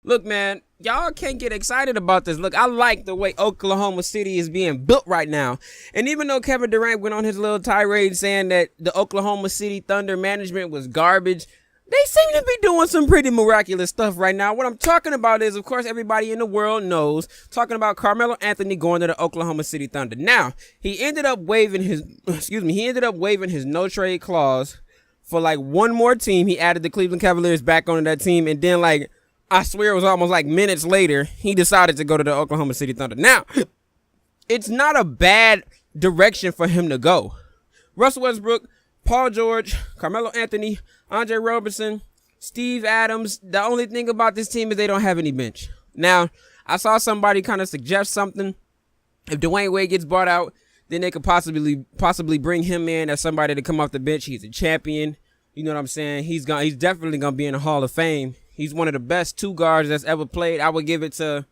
Look, man, y'all can't get excited about this. Look, I like the way Oklahoma City is being built right now. And even though Kevin Durant went on his little tirade saying that the Oklahoma City Thunder management was garbage, they seem to be doing some pretty miraculous stuff right now. What I'm talking about is, of course, everybody in the world knows, talking about Carmelo Anthony going to the Oklahoma City Thunder. Now, he ended up waiving his no trade clause for like one more team. He added the Cleveland Cavaliers back onto that team, and then like I swear it was almost like minutes later, he decided to go to the Oklahoma City Thunder. Now, it's not a bad direction for him to go. Russell Westbrook, Paul George, Carmelo Anthony, Andre Roberson, Steve Adams. The only thing about this team is they don't have any bench. Now, I saw somebody kind of suggest something. If Dwayne Wade gets bought out, then they could possibly bring him in as somebody to come off the bench. He's a champion. You know what I'm saying? He's definitely gonna be in the Hall of Fame. He's one of the best two guards that's ever played. I would give it to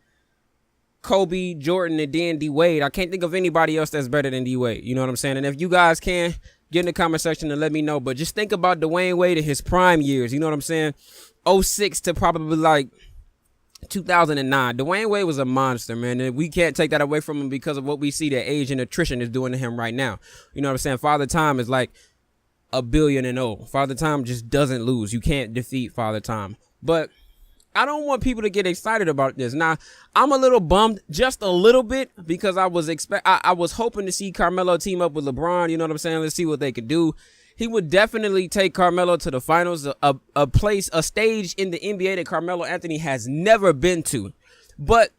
Kobe, Jordan, and then D Wade. I can't think of anybody else that's better than D Wade. You know what I'm saying? And if you guys can, get in the comment section and let me know. But just think about Dwayne Wade in his prime years. You know what I'm saying? 06 to probably like 2009. Dwayne Wade was a monster, man. And we can't take that away from him because of what we see that age and attrition is doing to him right now. You know what I'm saying? Father Time is like 1 billion and 0. Father Time just doesn't lose. You can't defeat Father Time. But I don't want people to get excited about this. Now, I'm a little bummed, just a little bit, because I was hoping to see Carmelo team up with LeBron. You know what I'm saying? Let's see what they could do. He would definitely take Carmelo to the finals, a stage in the NBA that Carmelo Anthony has never been to. But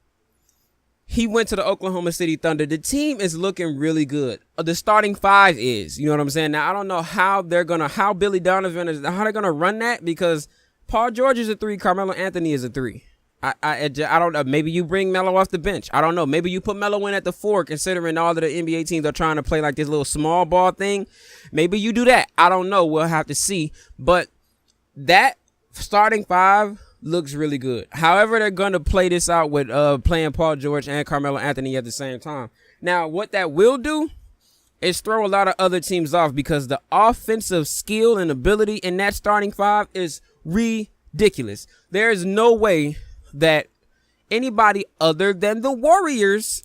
he went to the Oklahoma City Thunder. The team is looking really good. The starting five is, you know what I'm saying? Now, I don't know how Billy Donovan how they're going to run that, because Paul George is a 3. Carmelo Anthony is a 3. I don't know. Maybe you bring Melo off the bench. I don't know. Maybe you put Melo in at the 4, considering all of the NBA teams are trying to play like this little small ball thing. Maybe you do that. I don't know. We'll have to see. But that starting 5 looks really good. However, they're going to play this out with playing Paul George and Carmelo Anthony at the same time. Now, what that will do is throw a lot of other teams off, because the offensive skill and ability in that starting 5 is ridiculous. There is no way that anybody other than the Warriors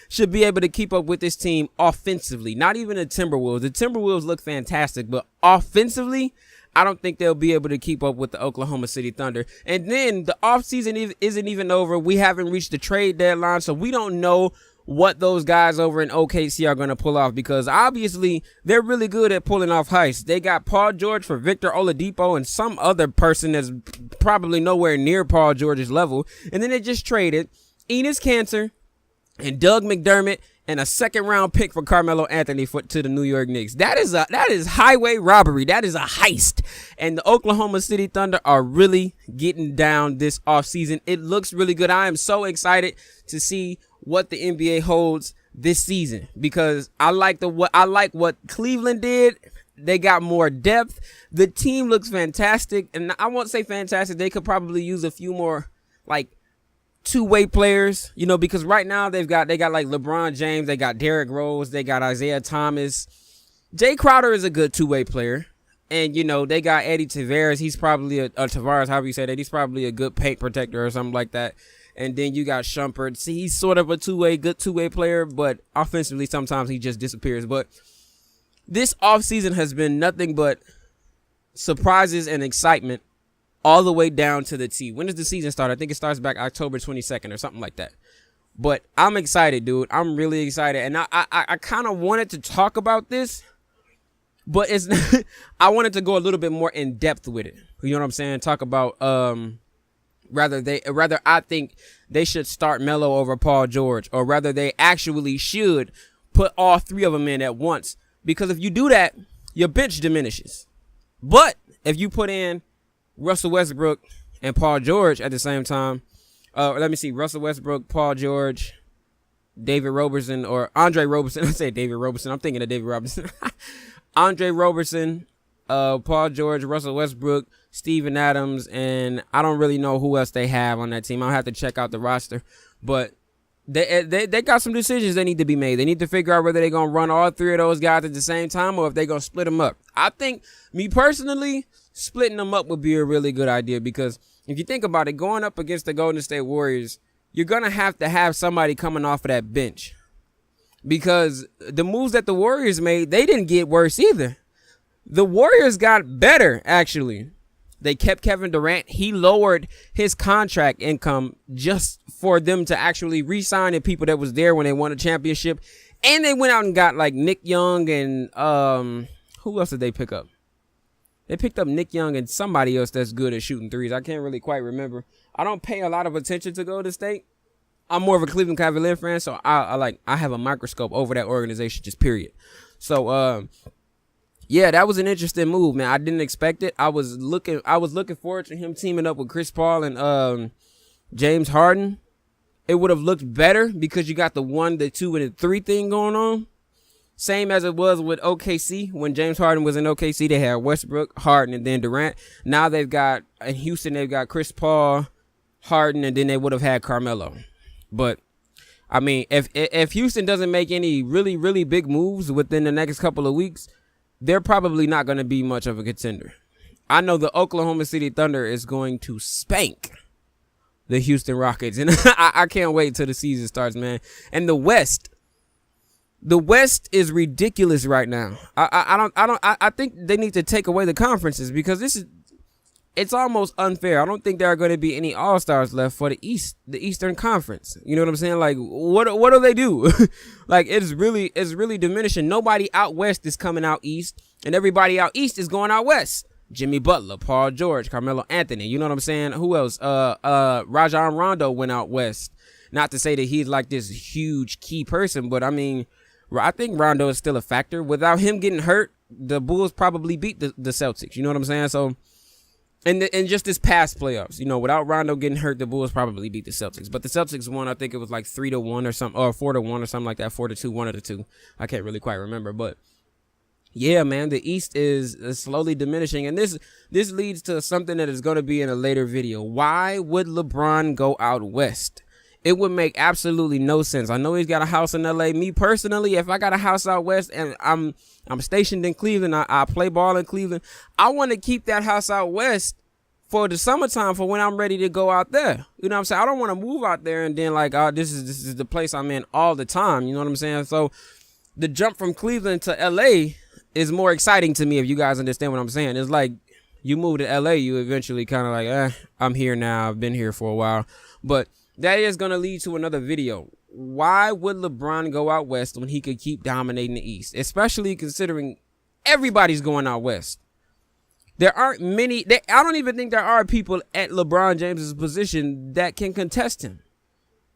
should be able to keep up with this team offensively. Not even the Timberwolves. The Timberwolves look fantastic, but offensively, I don't think they'll be able to keep up with the Oklahoma City Thunder. And then the offseason isn't even over. We haven't reached the trade deadline, so we don't know what those guys over in OKC are going to pull off, because obviously they're really good at pulling off heists. They got Paul George for Victor Oladipo and some other person that's probably nowhere near Paul George's level. And then they just traded Enes Kanter and Doug McDermott and a 2nd-round pick for Carmelo Anthony to the New York Knicks. That is highway robbery. That is a heist. And the Oklahoma City Thunder are really getting down this offseason. It looks really good. I am so excited to see what the NBA holds this season, because I like what Cleveland did. They got more depth. The team looks fantastic, and I won't say fantastic. They could probably use a few more like two-way players, you know, because right now they got like LeBron James, they got Derrick Rose, they got Isaiah Thomas. Jay Crowder is a good two-way player. And, you know, they got Eddie Tavares. He's probably Tavares, however you say that. He's probably a good paint protector or something like that. And then you got Shumpert. See, he's sort of a good two-way player, but offensively sometimes he just disappears. But this offseason has been nothing but surprises and excitement all the way down to the T. When does the season start? I think it starts back October 22nd or something like that. But I'm excited, dude. I'm really excited. And I kind of wanted to talk about this, but it's I wanted to go a little bit more in depth with it. You know what I'm saying? Talk about rather I think they should start Melo over Paul George, or rather they actually should put all 3 of them in at once, because if you do that, your bench diminishes. But if you put in Russell Westbrook and Paul George at the same time, let me see, Russell Westbrook, Paul George, David Roberson, or Andre Roberson. I say David Roberson. I'm thinking of David Robinson. Andre Roberson, Paul George, Russell Westbrook, Steven Adams, and I don't really know who else they have on that team. I'll have to check out the roster. But they got some decisions that need to be made. They need to figure out whether they're going to run all 3 of those guys at the same time, or if they're going to split them up. I think, me personally, splitting them up would be a really good idea, because if you think about it, going up against the Golden State Warriors, you're going to have somebody coming off of that bench. Because the moves that the Warriors made, they didn't get worse either. The Warriors got better, actually. They kept Kevin Durant. He lowered his contract income just for them to actually re-sign the people that was there when they won a championship. And they went out and got like Nick Young and who else did they pick up? They picked up Nick Young and somebody else that's good at shooting threes. I can't really quite remember. I don't pay a lot of attention to Golden State. I'm more of a Cleveland Cavalier fan, so I have a microscope over that organization, just period. So yeah, that was an interesting move, man. I didn't expect it. I was looking forward to him teaming up with Chris Paul and James Harden. It would have looked better because you got the 1, the 2, and the 3 thing going on. Same as it was with OKC. When James Harden was in OKC, they had Westbrook, Harden, and then Durant. Now they've got, in Houston, they've got Chris Paul, Harden, and then they would have had Carmelo. But, I mean, if Houston doesn't make any really, really big moves within the next couple of weeks, they're probably not going to be much of a contender. I know the Oklahoma City Thunder is going to spank the Houston Rockets, and I can't wait till the season starts, man. And the West is ridiculous right now. I think they need to take away the conferences because it's almost unfair. I don't think there are going to be any All-Stars left for the Eastern Conference. You know what I'm saying? Like, what do they do? Like, it's really diminishing. Nobody out west is coming out east, and everybody out east is going out west. Jimmy Butler, Paul George, Carmelo Anthony. You know what I'm saying? Who else? Rajon Rondo went out west. Not to say that he's like this huge key person, but I mean, I think Rondo is still a factor. Without him getting hurt, the Bulls probably beat the Celtics. You know what I'm saying? So, and just this past playoffs, you know, without Rondo getting hurt, the Bulls probably beat the Celtics. But the Celtics won, I think it was like 3-1 or something, or 4-1 or something like that, 4-2, one of the two. I can't really quite remember, but yeah, man, the East is slowly diminishing, and this leads to something that is going to be in a later video. Why would LeBron go out west? It would make absolutely no sense. I know he's got a house in LA. Me personally, if I got a house out west and I'm stationed in Cleveland, I play ball in Cleveland, I want to keep that house out west for the summertime, for when I'm ready to go out there. You know what I'm saying? I don't want to move out there and then like, oh, this is the place I'm in all the time. You know what I'm saying? So the jump from Cleveland to LA is more exciting to me, if you guys understand what I'm saying. It's like you move to LA, you eventually kind of like, I'm here now. I've been here for a while. But that is going to lead to another video. Why would LeBron go out west when he could keep dominating the East? Especially considering everybody's going out west. There aren't many. I don't even think there are people at LeBron James's position that can contest him.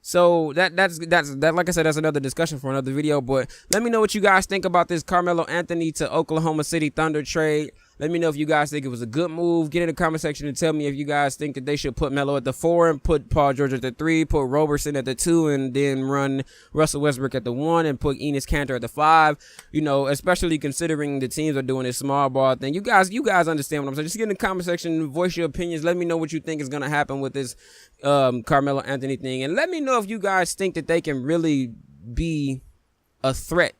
So that's like I said, that's another discussion for another video. But let me know what you guys think about this Carmelo Anthony to Oklahoma City Thunder trade. Let me know if you guys think it was a good move. Get in the comment section and tell me if you guys think that they should put Melo at the 4 and put Paul George at the 3, put Roberson at the 2, and then run Russell Westbrook at the 1 and put Enes Kanter at the 5. You know, especially considering the teams are doing this small ball thing. You guys understand what I'm saying. Just get in the comment section, voice your opinions. Let me know what you think is going to happen with this Carmelo Anthony thing. And let me know if you guys think that they can really be a threat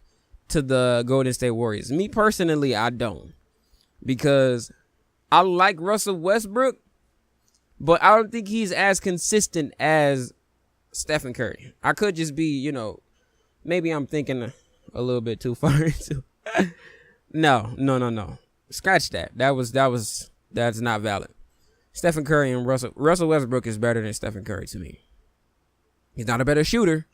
to the Golden State Warriors. Me personally, I don't. Because I like Russell Westbrook, but I don't think he's as consistent as Stephen Curry. I could just be, you know, maybe I'm thinking a little bit too far into. No. Scratch that. That's not valid. Stephen Curry and Russell Westbrook is better than Stephen Curry to me. He's not a better shooter,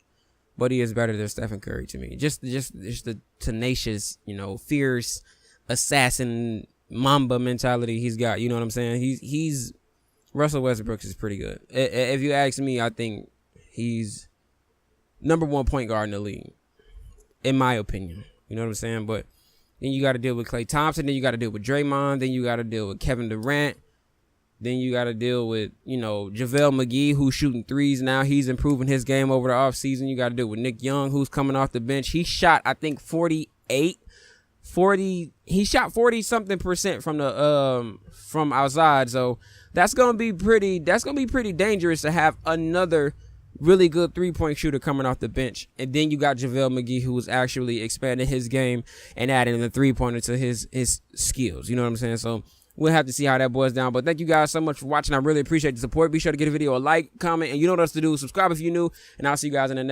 but he is better than Stephen Curry to me. Just the tenacious, you know, fierce assassin Mamba mentality he's got. You know what I'm saying? He's Russell Westbrook is pretty good. If you ask me, I think he's number 1 point guard in the league, in my opinion. You know what I'm saying? But then you got to deal with Klay Thompson. Then you got to deal with Draymond. Then you got to deal with Kevin Durant. Then you got to deal with, you know, JaVale McGee, who's shooting threes now. He's improving his game over the offseason. You got to deal with Nick Young, who's coming off the bench. He shot, I think, 40. He shot 40-something% from outside. So that's gonna be pretty dangerous to have another really good 3-point shooter coming off the bench. And then you got JaVale McGee, who is actually expanding his game and adding the 3-pointer to his skills. You know what I'm saying? So we'll have to see how that boils down. But thank you guys so much for watching. I really appreciate the support. Be sure to give the video a like, comment, and you know what else to do. Subscribe if you're new, and I'll see you guys in the next